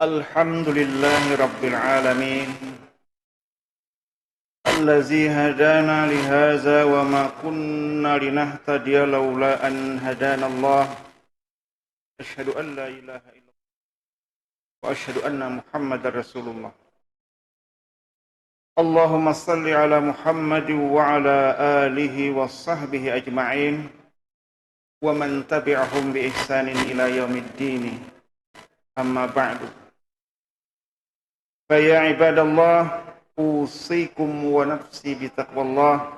Alhamdulillahi Rabbil Alamin Allazi hadana lihaza wa ma kunna linahtadiya lawla an hadana Allah. Ashhadu an la ilaha illallah wa ashhadu anna Muhammadar Rasulullah. Allahumma salli ala Muhammad wa ala alihi wa sahbihi ajma'in wa man tabi'ahum bi ihsanin ila yaumiddin. Amma ba'du. Faya ibadallah, usikum wa nafsi bitaqwallah.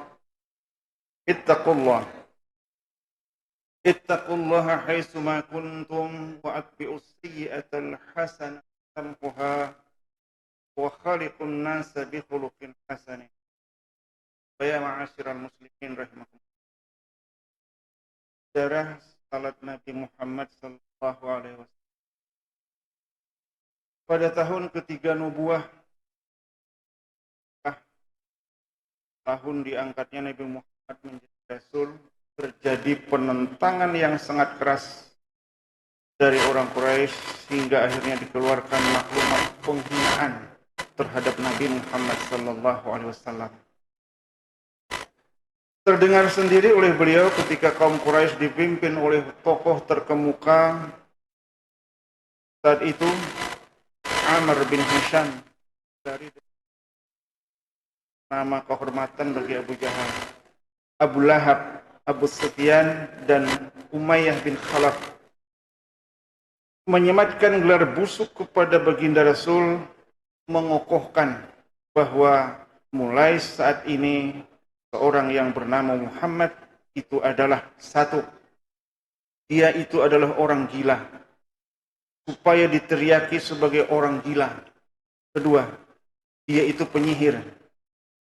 Ittaqullaha haitsu ma kuntum wa atbi'us sayyi'atal hasanata tamhuha wa khaliqun nasa bi khuluqin hasanin. Faya ma'asyiral muslimin rahimakumullah. Darah salat Nabi Muhammad sallallahu alaihi wasallam pada tahun ketiga nubuah, tahun diangkatnya Nabi Muhammad menjadi Rasul, terjadi penentangan yang sangat keras dari orang Quraisy hingga akhirnya dikeluarkan maklumat penghinaan terhadap Nabi Muhammad sallallahu alaihi wasallam. Terdengar sendiri oleh beliau ketika kaum Quraisy dipimpin oleh tokoh terkemuka saat itu, Amr bin Hisham, dari nama kehormatan bagi Abu Jahal, Abu Lahab, Abu Sufyan, dan Umayyah bin Khalaf, menyematkan gelar busuk kepada baginda Rasul, mengokohkan bahwa mulai saat ini seorang yang bernama Muhammad itu adalah satu, dia itu adalah orang gila, supaya diteriaki sebagai orang gila. Kedua, dia itu penyihir.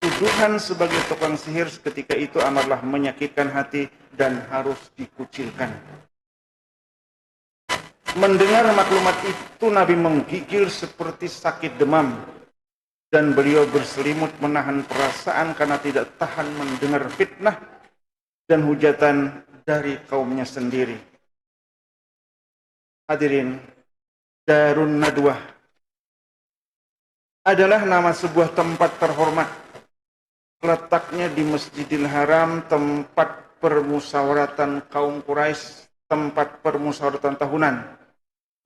Tuduhan sebagai tukang sihir ketika itu amatlah menyakitkan hati dan harus dikucilkan. Mendengar maklumat itu, Nabi menggigil seperti sakit demam, dan beliau berselimut menahan perasaan karena tidak tahan mendengar fitnah dan hujatan dari kaumnya sendiri. Hadirin, Darun Nadwah adalah nama sebuah tempat terhormat. Letaknya di Masjidil Haram, tempat permusyawaratan kaum Quraisy, tempat permusyawaratan tahunan,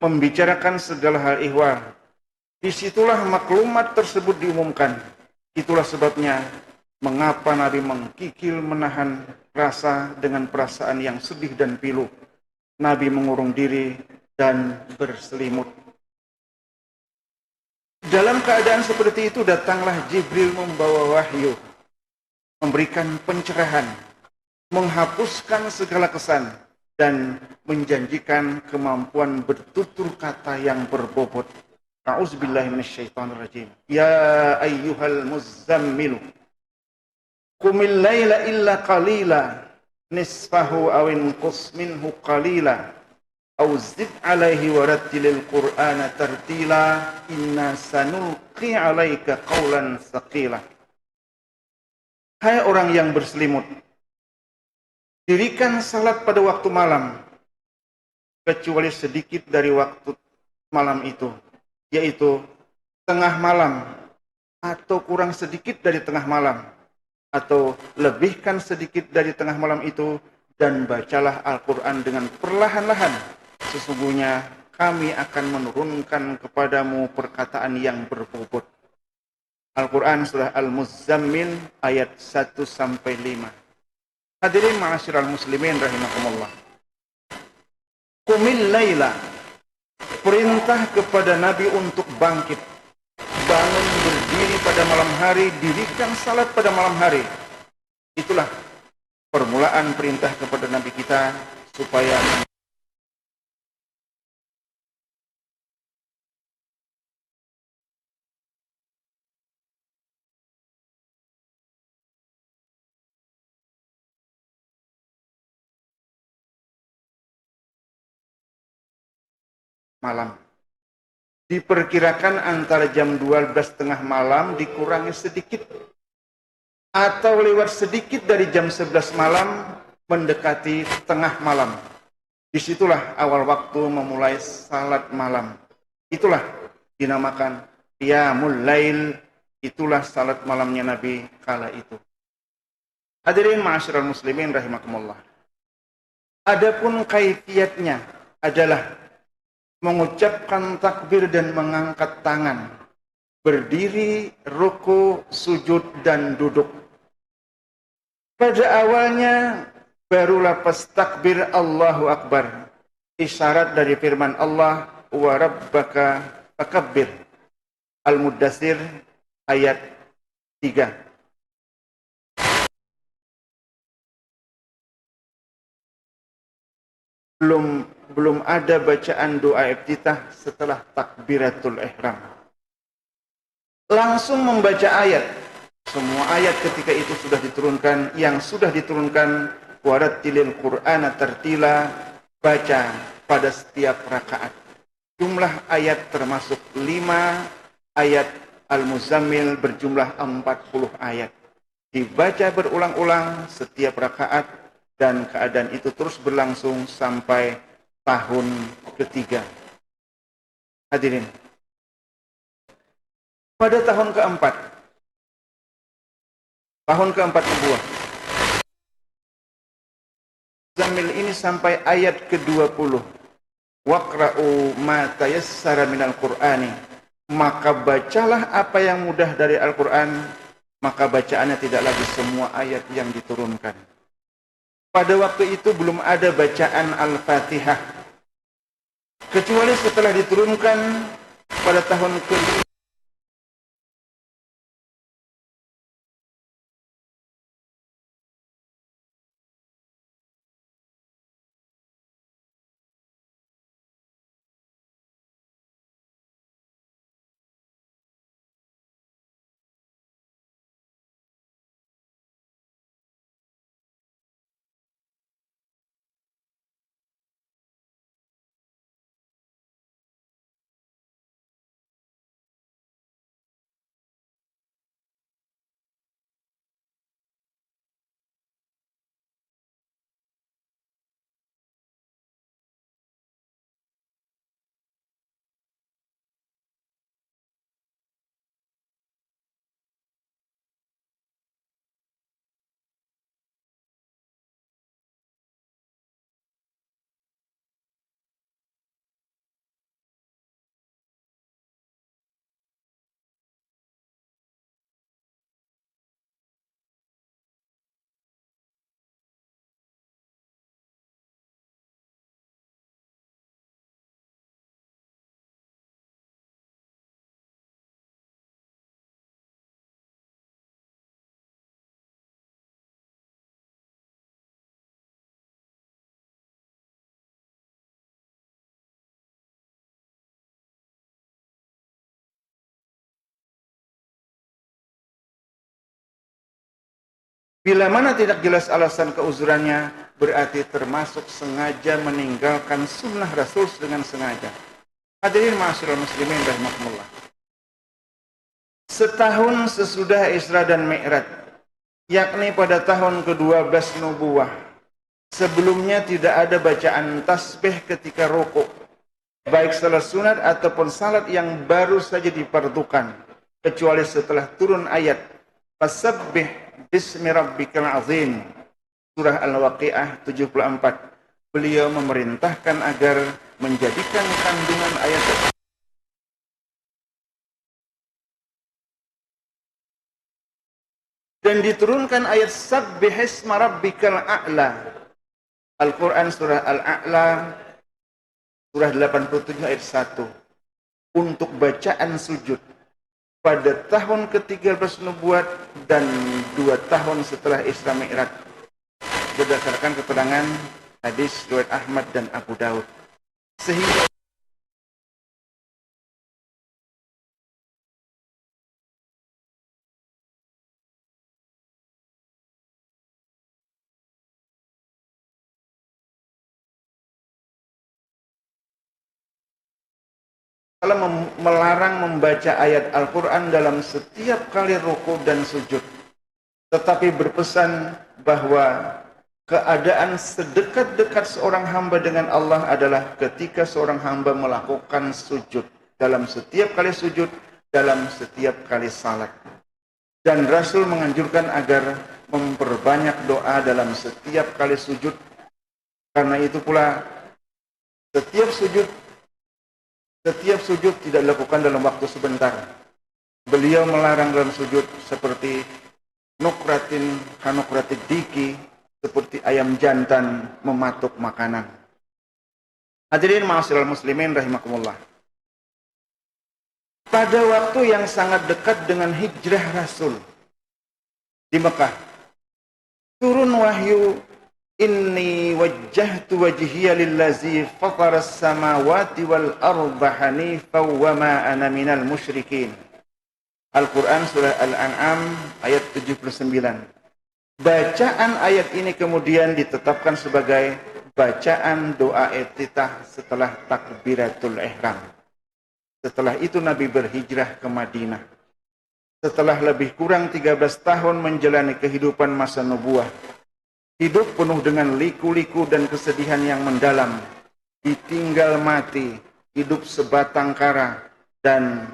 membicarakan segala hal ihwal. Disitulah maklumat tersebut diumumkan. Itulah sebabnya mengapa Nabi menggigil menahan rasa dengan perasaan yang sedih dan pilu. Nabi mengurung diri dan berselimut. Dalam keadaan seperti itu datanglah Jibril membawa wahyu, memberikan pencerahan, menghapuskan segala kesan, dan menjanjikan kemampuan bertutur kata yang berbobot. A'udzubillahi minasyaitonirrajim. Ya ayyuhal muzzammil, qumil laila illa qalila, nisfahu aw inqus minhu qalila, aw zid alaihi warattilil qur'ana tartila, inna sanulqi alaika qawlan saqila. Hai orang yang berselimut, dirikan salat pada waktu malam, kecuali sedikit dari waktu malam itu, yaitu tengah malam, atau kurang sedikit dari tengah malam, atau lebihkan sedikit dari tengah malam itu, dan bacalah Al-Quran dengan perlahan-lahan. Sesungguhnya kami akan menurunkan kepadamu perkataan yang berbobot. Al-Quran surah Al-Muzzammil ayat 1-5. Hadirin ma'asyiral muslimin rahimakumullah. Qumil laila, perintah kepada Nabi untuk bangkit, bangun berdiri pada malam hari, dirikan salat pada malam hari. Itulah permulaan perintah kepada Nabi kita supaya malam. Diperkirakan antara jam 12 tengah malam dikurangi sedikit, atau lewat sedikit dari jam 11 malam mendekati tengah malam. Disitulah awal waktu memulai salat malam. Itulah dinamakan Qiyamul Lail. Itulah salat malamnya Nabi kala itu. Hadirin ma'asyiral muslimin rahimakumullah. Adapun kaifiatnya adalah mengucapkan takbir dan mengangkat tangan, berdiri, ruku, sujud dan duduk. Pada awalnya baru lafaz takbir Allahu Akbar, isyarat dari firman Allah, wa rabbaka fakabbir. Al-Muddatsir ayat 3. Belum ada bacaan doa iftitah setelah takbiratul ihram. Langsung membaca ayat. Semua ayat ketika itu sudah diturunkan, yang sudah diturunkan warattilil Qur'ana tartila, baca pada setiap rakaat. Jumlah ayat termasuk 5 ayat Al-Muzammil berjumlah 40 ayat. Dibaca berulang-ulang setiap rakaat dan keadaan itu terus berlangsung sampai tahun ketiga. Hadirin. Pada tahun keempat nubuwah, Muzammil ini sampai ayat ke-20. Waqra'u ma tayassara minal Qur'ani. Maka bacalah apa yang mudah dari Al-Quran, maka bacaannya tidak lagi semua ayat yang diturunkan. Pada waktu itu belum ada bacaan Al-Fatihah, kecuali setelah diturunkan pada tahun ke-5. Bila mana tidak jelas alasan keuzurannya, berarti termasuk sengaja meninggalkan sunnah Rasul dengan sengaja. Hadirin ma'asyiral muslimin rahimakumullah. Setahun sesudah Isra dan Mi'raj, yakni pada tahun ke-12 nubuwah, sebelumnya tidak ada bacaan tasbih ketika rukuk, baik salat sunat ataupun salat yang baru saja difardukan, kecuali setelah turun ayat Fasabbih bismi rabbikal azim, surah Al-Waqi'ah 74. Beliau memerintahkan agar menjadikan kandungan ayat dan diturunkan ayat Sabbihisma rabbikal a'la. Al-Quran surah Al-A'la surah 87 ayat 1 untuk bacaan sujud pada tahun ke-13 nubuat dan 2 tahun setelah Isra Mi'raj, berdasarkan keterangan hadis riwayat Ahmad dan Abu Daud. Sehingga melarang membaca ayat Al-Quran dalam setiap kali ruku dan sujud, tetapi berpesan bahwa keadaan sedekat-dekat seorang hamba dengan Allah adalah ketika seorang hamba melakukan sujud. dalam setiap kali sujud, dalam setiap kali salat. Dan Rasul menganjurkan agar memperbanyak doa dalam setiap kali sujud. Karena itu pula setiap sujud tidak dilakukan dalam waktu sebentar. Beliau melarang dalam sujud seperti nukratin kanokratit diki, seperti ayam jantan mematuk makanan. Hadirin ma'asyiral muslimin rahimakumullah. Pada waktu yang sangat dekat dengan hijrah Rasul di Mekah, turun wahyu, inni wajjahtu wajhiya lillazi fataras samawati wal arda hanifan wa ma ana minal musyrikin. Al-Quran surah Al-An'am ayat 79. Bacaan ayat ini kemudian ditetapkan sebagai bacaan doa iftitah setelah takbiratul ihram. Setelah itu Nabi berhijrah ke Madinah. Setelah lebih kurang 13 tahun menjalani kehidupan masa nubuah, hidup penuh dengan liku-liku dan kesedihan yang mendalam, ditinggal mati, hidup sebatang kara, dan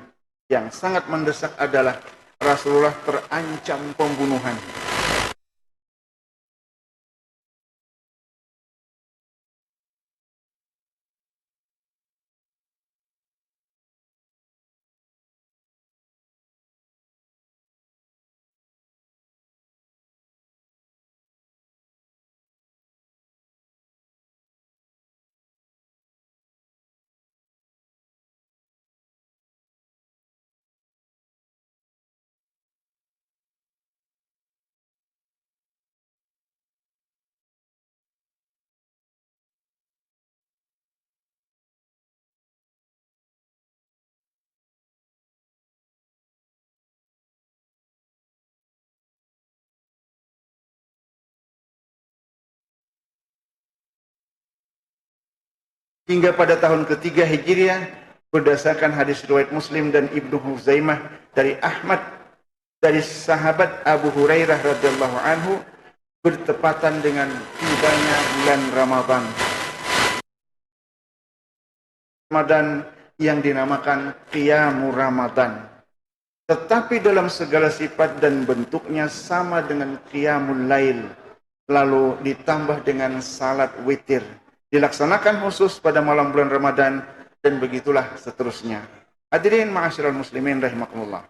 yang sangat mendesak adalah Rasulullah terancam pembunuhan. Hingga pada tahun ketiga Hijriah, berdasarkan hadis riwayat Muslim dan Ibnu Huzaimah dari Ahmad, dari sahabat Abu Hurairah radhiyallahu anhu, bertepatan dengan tibanya bulan Ramadan. Ramadan yang dinamakan Qiyamul Ramadan. Tetapi dalam segala sifat dan bentuknya sama dengan Qiyamul Lail. Lalu ditambah dengan salat witir. Dilaksanakan khusus pada malam bulan Ramadan, dan begitulah seterusnya. Hadirin ma'asyiral muslimin rahimakumullah.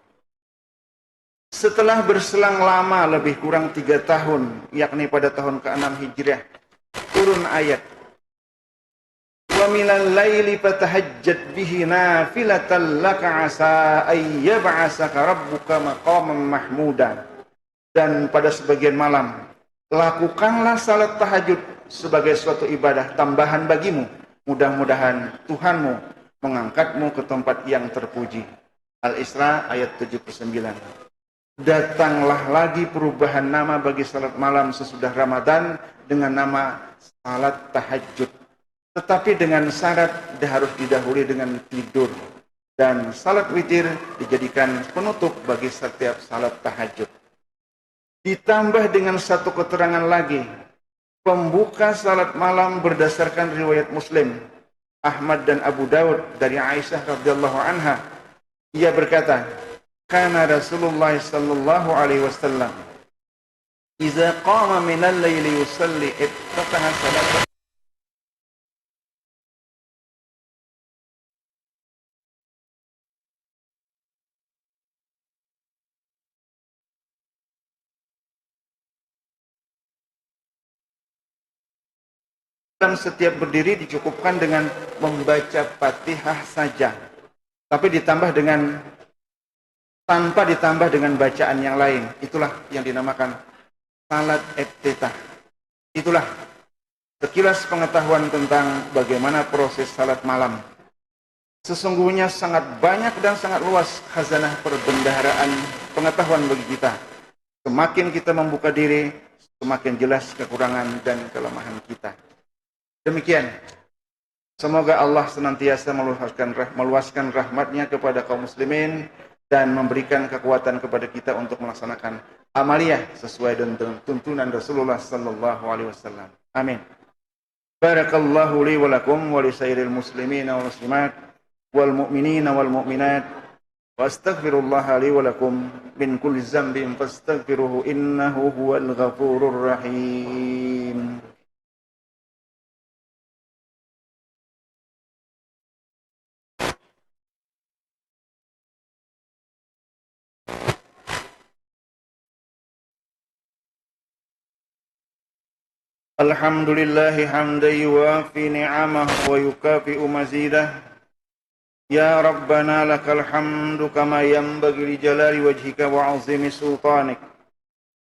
Setelah berselang lama lebih kurang 3 tahun, yakni pada tahun ke-6 Hijriah, turun ayat, wa minal laili fatahajjat bihi nafilatan laka asa ay yab'asaka rabbuka maqaman mahmuda. Dan pada sebagian malam, lakukanlah salat tahajud sebagai suatu ibadah tambahan bagimu. Mudah-mudahan Tuhanmu mengangkatmu ke tempat yang terpuji. Al-Isra ayat 79. Datanglah lagi perubahan nama bagi salat malam sesudah Ramadan dengan nama salat tahajud. Tetapi dengan syarat harus didahului dengan tidur. Dan salat witir dijadikan penutup bagi setiap salat tahajud. Ditambah dengan satu keterangan lagi, pembuka salat malam berdasarkan riwayat Muslim, Ahmad dan Abu Daud dari Aisyah radhiyallahu anha. Ia berkata, kana Rasulullah sallallahu alaihi wasallam idza qama min al-laili yusalli iftataha salat. Dan setiap berdiri dicukupkan dengan membaca Fatihah saja, tapi tanpa ditambah dengan bacaan yang lain. Itulah yang dinamakan salat iftitah. Itulah sekilas pengetahuan tentang bagaimana proses salat malam. Sesungguhnya sangat banyak dan sangat luas khazanah perbendaharaan pengetahuan bagi kita. Semakin kita membuka diri, semakin jelas kekurangan dan kelemahan kita. Demikian, semoga Allah senantiasa meluaskan rahmatnya kepada kaum muslimin dan memberikan kekuatan kepada kita untuk melaksanakan amaliyah sesuai dengan tuntunan Rasulullah sallallahu alaihi wasallam. Amin. Barakallahu li wa lakum wa li sairil muslimin wal muslimat wal mu'minina wal mu'minat wa astaghfirullaha li wa lakum min kulli dzambin fastaghfiruhu innahu huwal ghafurur rahim. Alhamdulillahi hamdan yuwafi ni'amahu wa yukafi'u mazidah. Ya Rabbana lakal hamdu kama yanbaghi li jalali wajhika wa 'azimi sultanik.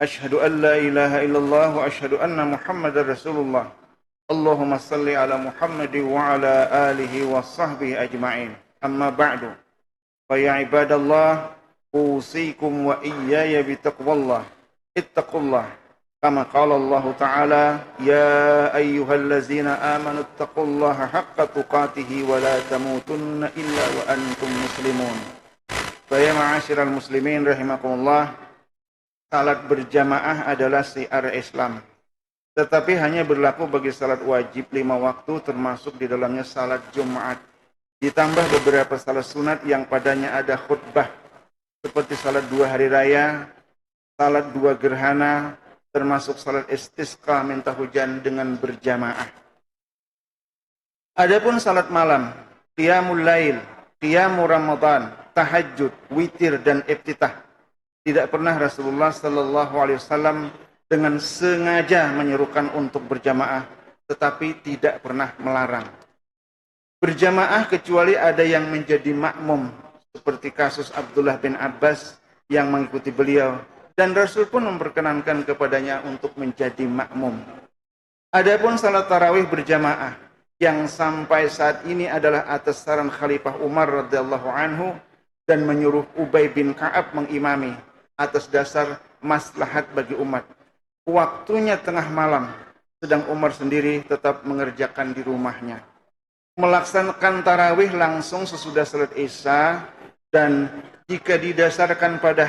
Ashhadu an la ilaha illallah wa ashhadu anna Muhammadar Rasulullah. Allahumma salli ala Muhammad wa ala alihi wa sahbihi ajma'in. Amma ba'du. Fa ya ibadallah, usikum wa iyaya bitaqwallah. Ittaqullah. Kama qala Allah Ta'ala, ya ayyuhallazina amanu ittaqullaha haqqa tuqatihi wa la tamutunna illa wa antum muslimun. Saya ma'asyiral muslimin rahimakumullah, salat berjamaah adalah syiar Islam. Tetapi hanya berlaku bagi salat wajib 5 waktu termasuk di dalamnya salat Jumat. Ditambah beberapa salat sunat yang padanya ada khutbah seperti salat 2 hari raya, salat 2 gerhana, termasuk salat istisqa minta hujan dengan berjamaah. Adapun salat malam, qiyamul lail, qiyamul ramadan, tahajud, witir dan iftitah, tidak pernah Rasulullah sallallahu alaihi wasallam dengan sengaja menyerukan untuk berjamaah, tetapi tidak pernah melarang berjamaah kecuali ada yang menjadi makmum, seperti kasus Abdullah bin Abbas yang mengikuti beliau. Dan Rasul pun memperkenankan kepadanya untuk menjadi makmum. Adapun salat tarawih berjamaah yang sampai saat ini adalah atas saran Khalifah Umar radhiyallahu anhu dan menyuruh Ubay bin Ka'ab mengimami atas dasar maslahat bagi umat. Waktunya tengah malam, sedang Umar sendiri tetap mengerjakan di rumahnya. Melaksanakan tarawih langsung sesudah salat Isya, dan jika didasarkan pada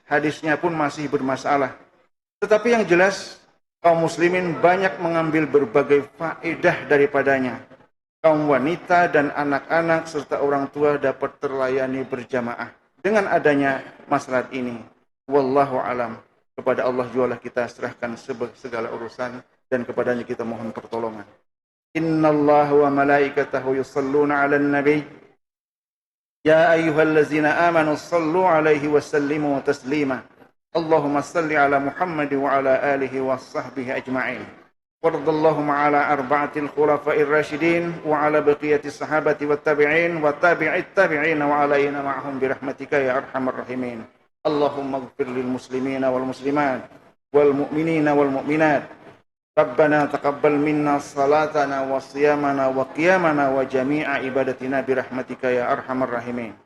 hadisnya pun masih bermasalah. Tetapi yang jelas, kaum muslimin banyak mengambil berbagai faedah daripadanya. Kaum wanita dan anak-anak serta orang tua dapat terlayani berjamaah dengan adanya maslahat ini. Wallahu alam. Kepada Allah jualah kita serahkan segala urusan dan kepadanya kita mohon pertolongan. Innallaha wa malaikatahu yusalluna 'alan nabi. Ya ayyuhallazina amanu sallu alaihi wa sallimu taslima. Allahumma salli ala Muhammad wa ala alihi wa sahbihi ajma'in. Wardallahumma ala arba'atil khulafa'ir rasyidin wa ala baqiyati sahabati wa tabi'in wa tabi'it tabi'in wa alayna ma'hum birahmatika ya arhamar rahimin. Allahumma ighfir lil muslimina wal muslimat wal mu'minina wal mu'minat. Rabbana taqabbal minna salatana wa siyamana wa qiyamana wa jami'a ibadatina birahmatika ya arhamar rahimin.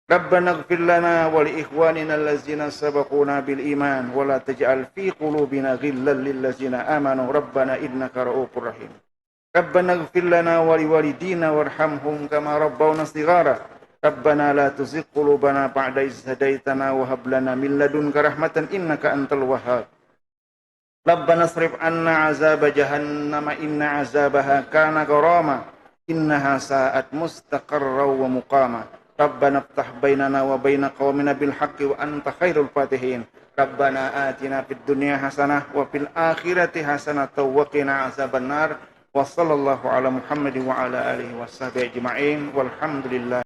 Rabbana ighfir lana wa li ikhwanina allazina sabaquna bil iman wa la taj'al fi qulubina ghillan lil ladzina amanu rabbana innaka ra'ufur rahim. Rabbana ighfir lana wa li walidina warhamhum kama rabbawna shighara. Rabbana la tuzigh qulubana ba'da idh hadaitana wa hab lana min ladunka rahmatan innaka antal wahhab. Rabbana asrif anna azaba jahannama inna azabaha kana gharama innaha sa'at mustaqarra wa muqama. Rabbana iftah bainana wa baina qaumina bil haqqi wa anta khairul fatihin. Rabbana atina fid dunya hasanah wa fil akhirati hasanah wa qina azaban nar. Wa sallallahu ala Muhammadin wa ala alihi wa sahbihi ajma'in walhamdulillah.